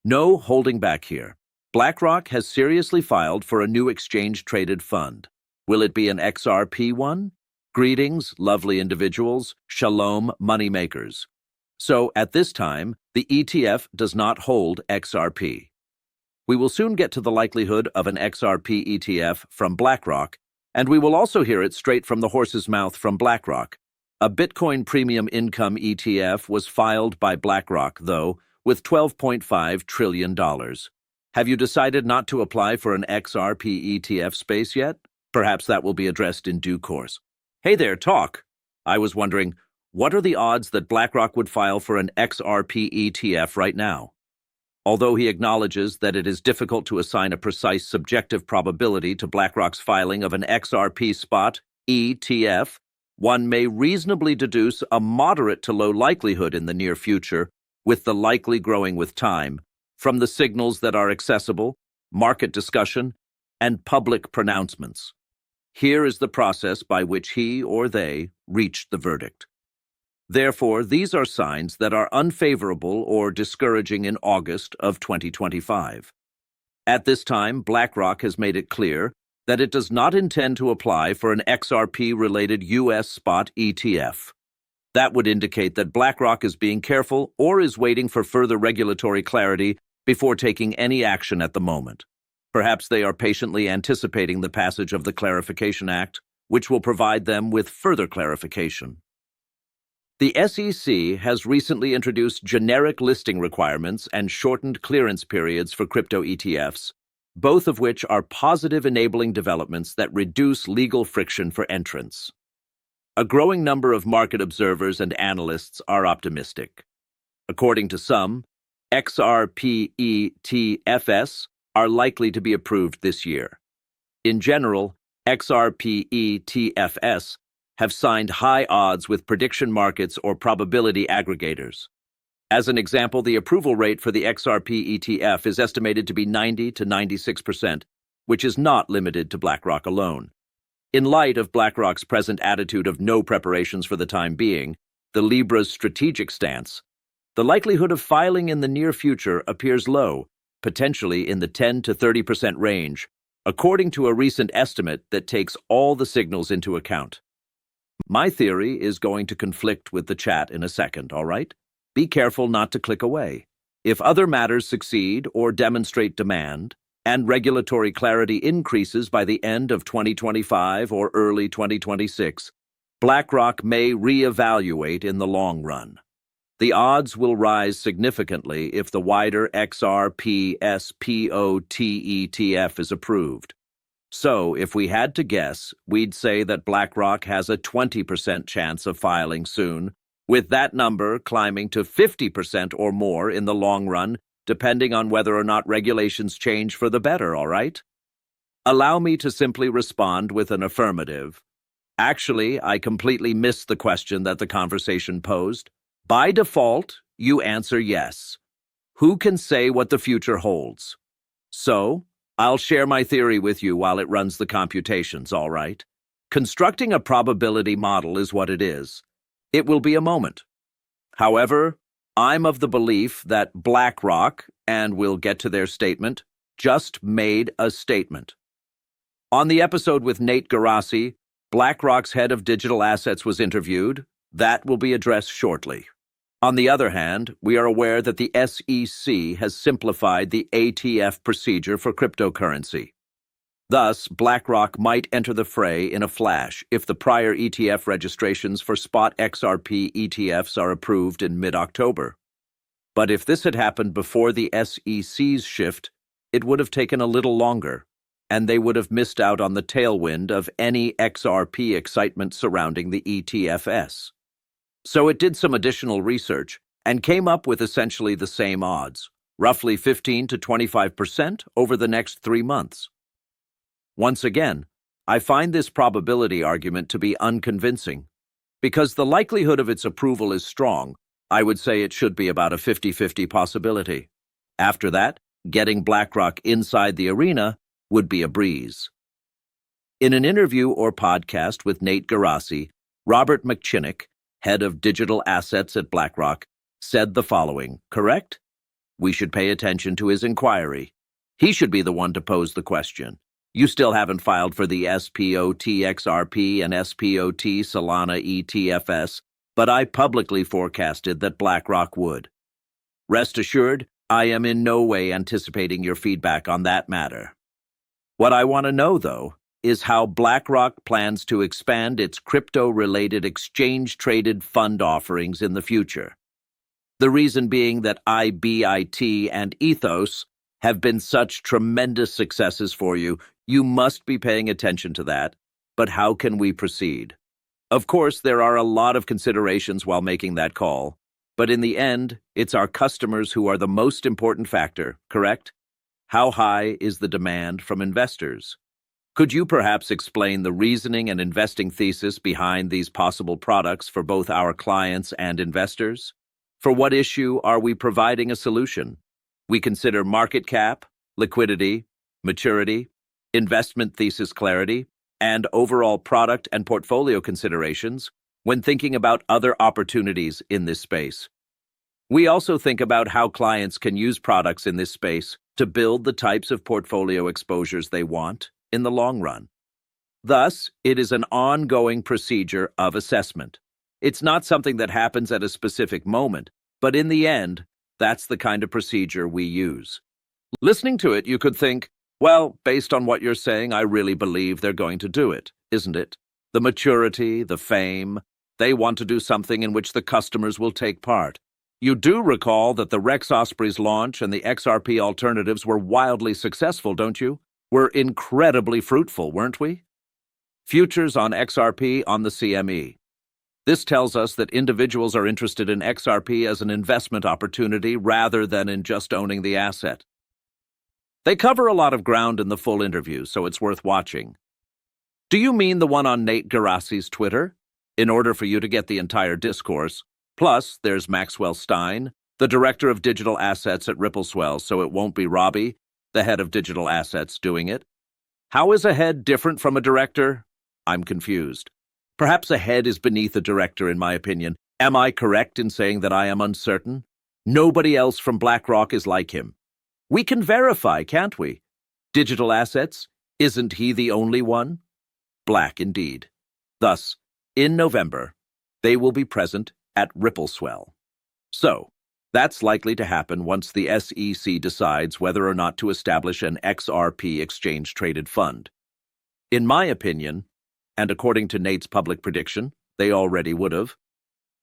No holding back here. BlackRock has seriously filed for a new exchange-traded fund. Will it be an XRP one? Greetings, lovely individuals. Shalom, moneymakers. So, at this time, the ETF does not hold XRP. We will soon get to the likelihood of an XRP ETF from BlackRock, and we will also hear it straight from the horse's mouth from BlackRock. A Bitcoin Premium Income ETF was filed by BlackRock, though, with $12.5 trillion. Have you decided not to apply for an XRP ETF space yet? Perhaps that will be addressed in due course. Hey there, talk. I was wondering, what are the odds that BlackRock would file for an XRP ETF right now? Although he acknowledges that it is difficult to assign a precise subjective probability to BlackRock's filing of an XRP spot ETF, one may reasonably deduce a moderate to low likelihood in the near future, with the likely growing with time, from the signals that are accessible, market discussion, and public pronouncements. Here is the process by which he or they reached the verdict. Therefore, these are signs that are unfavorable or discouraging in August of 2025. At this time, BlackRock has made it clear that it does not intend to apply for an XRP-related U.S. spot ETF. That would indicate that BlackRock is being careful or is waiting for further regulatory clarity before taking any action at the moment. Perhaps they are patiently anticipating the passage of the Clarification Act, which will provide them with further clarification. The SEC has recently introduced generic listing requirements and shortened clearance periods for crypto ETFs, both of which are positive enabling developments that reduce legal friction for entrants. A growing number of market observers and analysts are optimistic. According to some, Xrp Etfs are likely to be approved this year. In general, Xrp Etfs have signed high odds with prediction markets or probability aggregators. As an example, the approval rate for the Xrp ETF is estimated to be 90 to 96%, which is not limited to BlackRock alone. In light of BlackRock's present attitude of no preparations for the time being, the Libra's strategic stance, the likelihood of filing in the near future appears low, potentially in the 10 to 30% range, according to a recent estimate that takes all the signals into account. My theory is going to conflict with the chat in a second, all right? Be careful not to click away. If other matters succeed or demonstrate demand, and regulatory clarity increases by the end of 2025 or early 2026, BlackRock may reevaluate in the long run. The odds will rise significantly if the wider XRP spot ETF is approved. So, if we had to guess, we'd say that BlackRock has a 20% chance of filing soon, with that number climbing to 50% or more in the long run, depending on whether or not regulations change for the better, all right? Allow me to simply respond with an affirmative. Actually, I completely missed the question that the conversation posed. By default, you answer yes. Who can say what the future holds? So, I'll share my theory with you while it runs the computations, all right? Constructing a probability model is what it is. It will be a moment. However, I'm of the belief that BlackRock, and we'll get to their statement, just made a statement. On the episode with Nate Gerasi, BlackRock's head of digital assets was interviewed. That will be addressed shortly. On the other hand, we are aware that the SEC has simplified the ATF procedure for cryptocurrency. Thus, BlackRock might enter the fray in a flash if the prior ETF registrations for spot XRP ETFs are approved in mid-October. But if this had happened before the SEC's shift, it would have taken a little longer, and they would have missed out on the tailwind of any XRP excitement surrounding the ETFs. So it did some additional research and came up with essentially the same odds, roughly 15 to 25% over the next 3 months. Once again, I find this probability argument to be unconvincing. Because the likelihood of its approval is strong, I would say it should be about a 50-50 possibility. After that, getting BlackRock inside the arena would be a breeze. In an interview or podcast with Nate Gerasi, Robert McChinnick, head of digital assets at BlackRock, said the following, correct? We should pay attention to his inquiry. He should be the one to pose the question. You still haven't filed for the SPOT XRP and SPOT Solana ETFs, but I publicly forecasted that Blackrock would. Rest assured, I am in no way anticipating your feedback on that matter. What I want to know, though, is how BlackRock plans to expand its crypto-related exchange-traded fund offerings in the future. The reason being that IBIT and Ethos have been such tremendous successes for you, you must be paying attention to that. But how can we proceed? Of course, there are a lot of considerations while making that call, but in the end, it's our customers who are the most important factor, correct? How high is the demand from investors? Could you perhaps explain the reasoning and investing thesis behind these possible products for both our clients and investors? For what issue are we providing a solution? We consider market cap, liquidity, maturity, investment thesis clarity, and overall product and portfolio considerations when thinking about other opportunities in this space. We also think about how clients can use products in this space to build the types of portfolio exposures they want in the long run. Thus, it is an ongoing procedure of assessment. It's not something that happens at a specific moment, but in the end, that's the kind of procedure we use. Listening to it, you could think, well, based on what you're saying, I really believe they're going to do it, isn't it? The maturity, the fame, they want to do something in which the customers will take part. You do recall that the Rex Osprey's launch and the XRP alternatives were wildly successful, don't you? We're incredibly fruitful, weren't we? Futures on XRP on the CME. This tells us that individuals are interested in XRP as an investment opportunity rather than in just owning the asset. They cover a lot of ground in the full interview, so it's worth watching. Do you mean the one on Nate Gerassi's Twitter? In order for you to get the entire discourse. Plus, there's Maxwell Stein, the director of digital assets at Rippleswell, so it won't be Robbie, the head of digital assets, doing it. How is a head different from a director? I'm confused. Perhaps a head is beneath a director, in my opinion. Am I correct in saying that I am uncertain? Nobody else from BlackRock is like him. We can verify, can't we? Digital assets? Isn't he the only one? Black, indeed. Thus, in November, they will be present at Rippleswell. So, that's likely to happen once the SEC decides whether or not to establish an XRP exchange-traded fund. In my opinion, and according to Nate's public prediction, they already would have.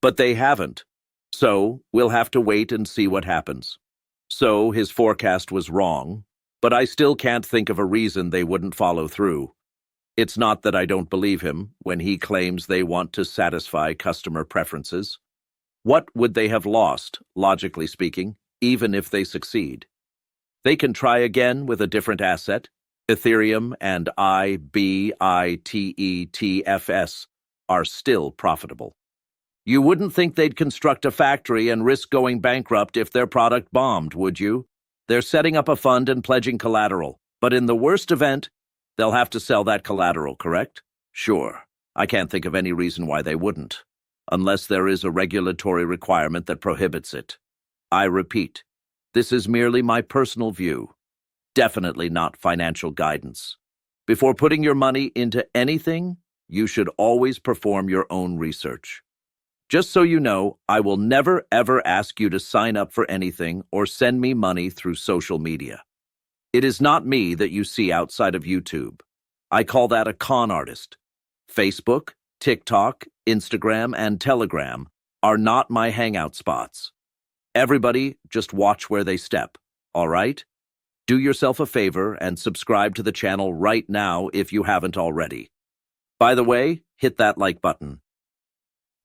But they haven't. So, we'll have to wait and see what happens. So, his forecast was wrong, but I still can't think of a reason they wouldn't follow through. It's not that I don't believe him when he claims they want to satisfy customer preferences. What would they have lost, logically speaking, even if they succeed? They can try again with a different asset. Ethereum and IBITETFS are still profitable. You wouldn't think they'd construct a factory and risk going bankrupt if their product bombed, would you? They're setting up a fund and pledging collateral, but in the worst event, they'll have to sell that collateral, correct? Sure. I can't think of any reason why they wouldn't, unless there is a regulatory requirement that prohibits it. I repeat, this is merely my personal view. Definitely not financial guidance. Before putting your money into anything, you should always perform your own research. Just so you know, I will never ever ask you to sign up for anything or send me money through social media. It is not me that you see outside of YouTube. I call that a con artist. Facebook, TikTok, Instagram, and Telegram are not my hangout spots. Everybody just watch where they step, all right? Do yourself a favor and subscribe to the channel right now if you haven't already. By the way, hit that like button.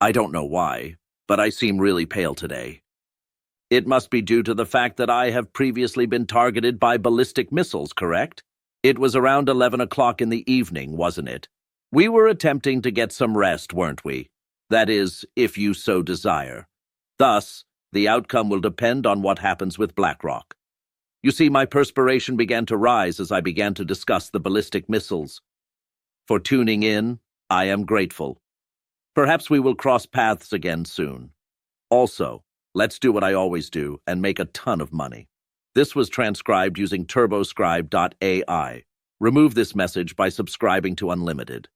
I don't know why, but I seem really pale today. It must be due to the fact that I have previously been targeted by ballistic missiles, correct? It was around 11 o'clock in the evening, wasn't it? We were attempting to get some rest, weren't we? That is, if you so desire. Thus, the outcome will depend on what happens with Blackrock. You see, my perspiration began to rise as I began to discuss the ballistic missiles. For tuning in, I am grateful. Perhaps we will cross paths again soon. Also, Let's do what I always do and make a ton of money. This was transcribed using turboscribe.ai. Remove this message by subscribing to Unlimited.